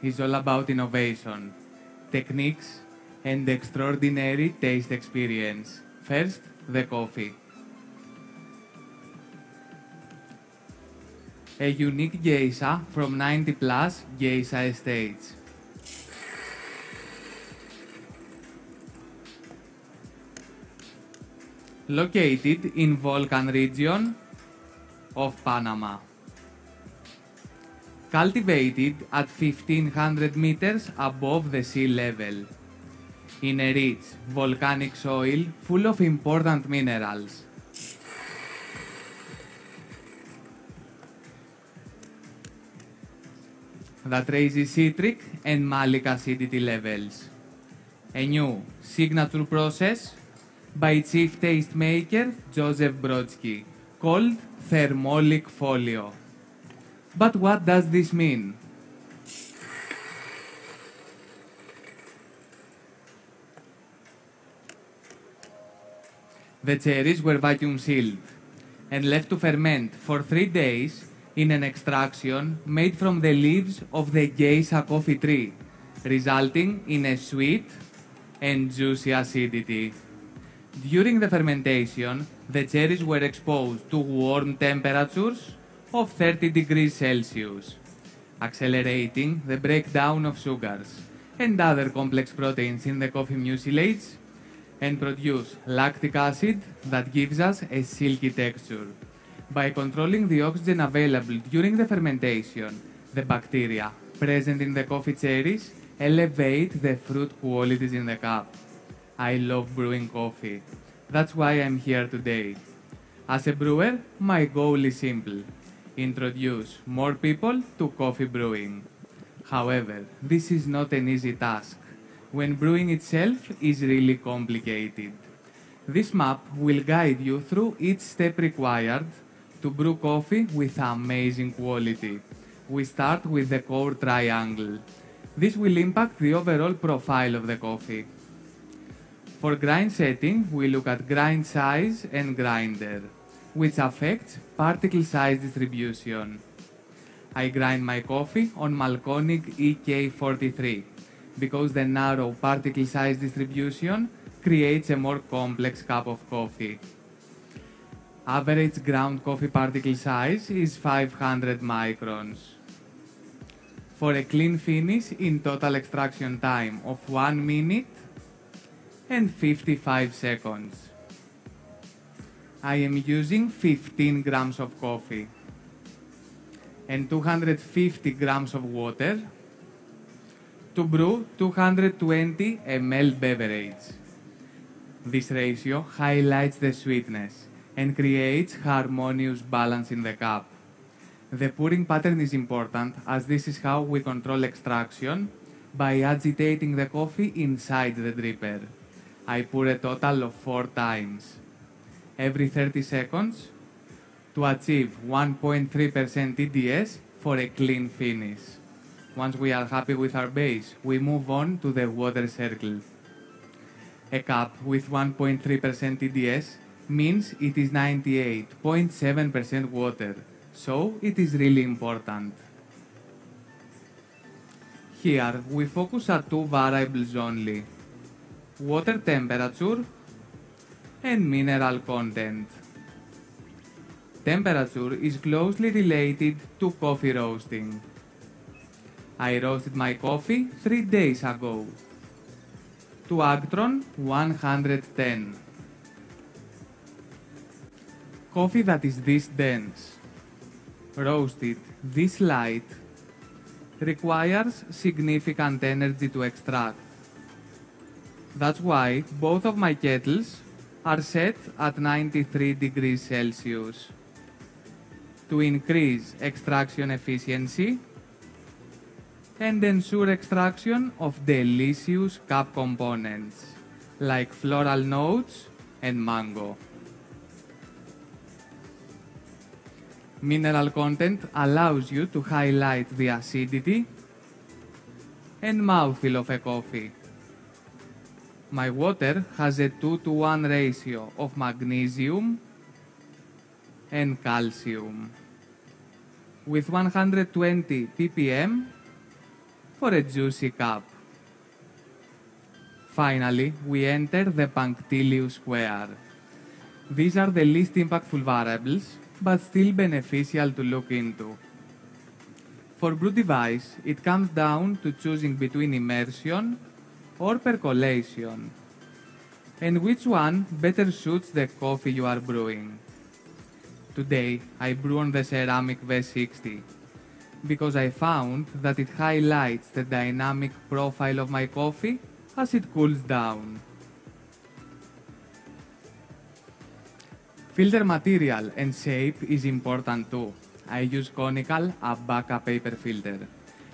is all about innovation, techniques, and extraordinary taste experience. First, the coffee. A unique geisha from 90 plus geisha estates. Located in Volcan region of Panama. Cultivated at 1500 meters above the sea level. In a rich volcanic soil full of important minerals. That raises citric and malic acidity levels. A new signature process by chief tastemaker Joseph Brodsky called thermolic folio. But what does this mean? The cherries were vacuum sealed and left to ferment for 3 days in an extraction made from the leaves of the geisha coffee tree, resulting in a sweet and juicy acidity. During the fermentation, the cherries were exposed to warm temperatures of 30 degrees Celsius, accelerating the breakdown of sugars and other complex proteins in the coffee mucilage and produce lactic acid that gives us a silky texture. By controlling the oxygen available during the fermentation, the bacteria present in the coffee cherries elevate the fruit qualities in the cup. I love brewing coffee. That's why I'm here today. As a brewer, my goal is simple: introduce more people to coffee brewing. However, this is not an easy task, when brewing itself is really complicated. This map will guide you through each step required to brew coffee with amazing quality. We start with the core triangle. This will impact the overall profile of the coffee. For grind setting, we look at grind size and grinder, which affects particle size distribution. I grind my coffee on Malconic EK43 because the narrow particle size distribution creates a more complex cup of coffee. Average ground coffee particle size is 500 microns. For a clean finish in total extraction time of 1 minute and 55 seconds. I am using 15 grams of coffee and 250 grams of water to brew 220 ml beverage. This ratio highlights the sweetness and creates harmonious balance in the cup. The pouring pattern is important as this is how we control extraction by agitating the coffee inside the dripper. I pour a total of 4 times, every 30 seconds, to achieve 1.3% TDS for a clean finish. Once we are happy with our base, we move on to the water circle. A cup with 1.3% TDS means it is 98.7% water, so it is really important. Here we focus on 2 variables only: water temperature and mineral content. Temperature is closely related to coffee roasting. I roasted my coffee 3 days ago to Agtron 110. Coffee that is this dense, roasted this light, requires significant energy to extract. That's why both of my kettles are set at 93 degrees Celsius. To increase extraction efficiency and ensure extraction of delicious cup components like floral notes and mango. Mineral content allows you to highlight the acidity and mouthfeel of a coffee. My water has a 2-to-1 ratio of magnesium and calcium. With 120 ppm, for a juicy cup. Finally, we enter the punctilious square. These are the least impactful variables, but still beneficial to look into. For brew device, it comes down to choosing between immersion or percolation, and which one better suits the coffee you are brewing. Today, I brew on the ceramic V60 because I found that it highlights the dynamic profile of my coffee as it cools down. Filter material and shape is important too. I use conical Abaca paper filter.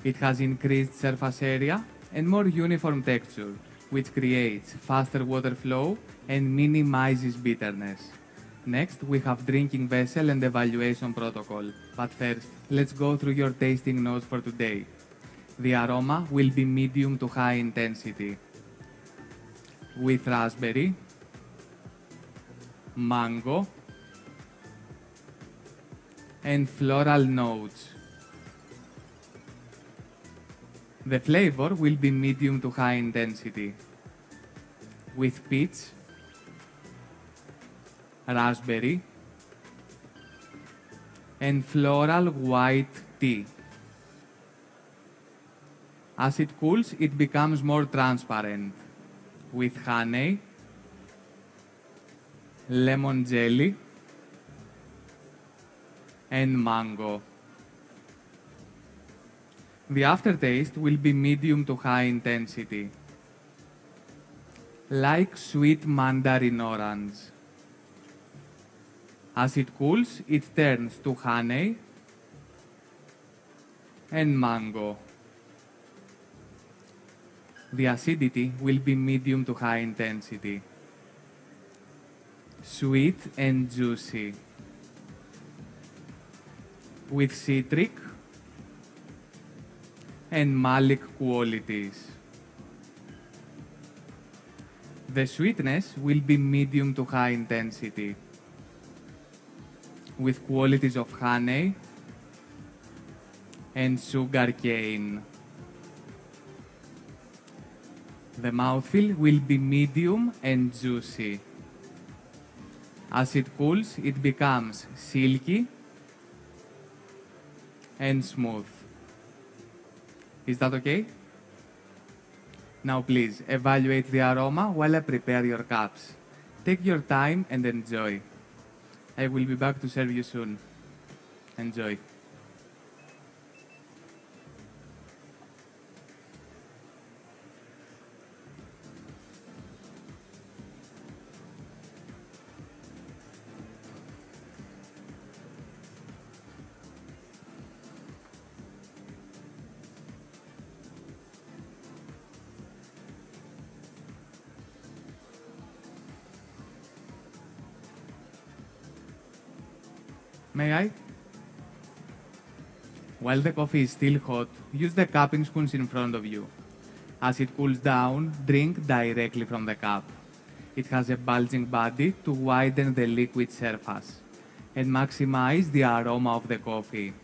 It has increased surface area and more uniform texture, which creates faster water flow and minimizes bitterness. Next, we have drinking vessel and evaluation protocol. But first, let's go through your tasting notes for today. The aroma will be medium to high intensity, with raspberry, mango, and floral notes. The flavor will be medium to high intensity, with peach, raspberry, and floral white tea. As it cools, it becomes more transparent, with honey, lemon jelly, and mango. The aftertaste will be medium to high intensity, like sweet mandarin orange. As it cools, it turns to honey and mango. The acidity will be medium to high intensity, sweet and juicy, with citric and malic qualities. The sweetness will be medium to high intensity, with qualities of honey and sugar cane. The mouthfeel will be medium and juicy. As it cools, it becomes silky and smooth. Is that okay? Now please evaluate the aroma while I prepare your cups. Take your time and enjoy. I will be back to serve you soon. Enjoy. May I? While the coffee is still hot, use the cupping spoons in front of you. As it cools down, drink directly from the cup. It has a bulging body to widen the liquid surface and maximize the aroma of the coffee,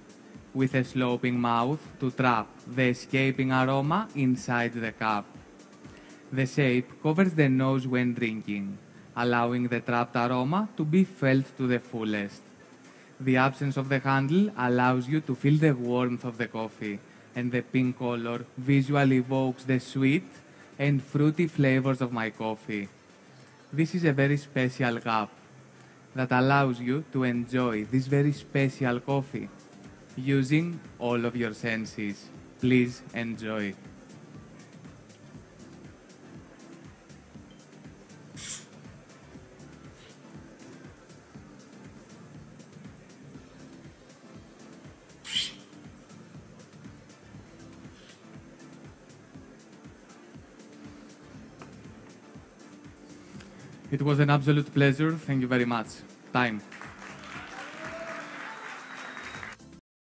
with a sloping mouth to trap the escaping aroma inside the cup. The shape covers the nose when drinking, allowing the trapped aroma to be felt to the fullest. The absence of the handle allows you to feel the warmth of the coffee, and the pink color visually evokes the sweet and fruity flavors of my coffee. This is a very special cup that allows you to enjoy this very special coffee using all of your senses. Please enjoy. It was an absolute pleasure. Thank you very much. Time.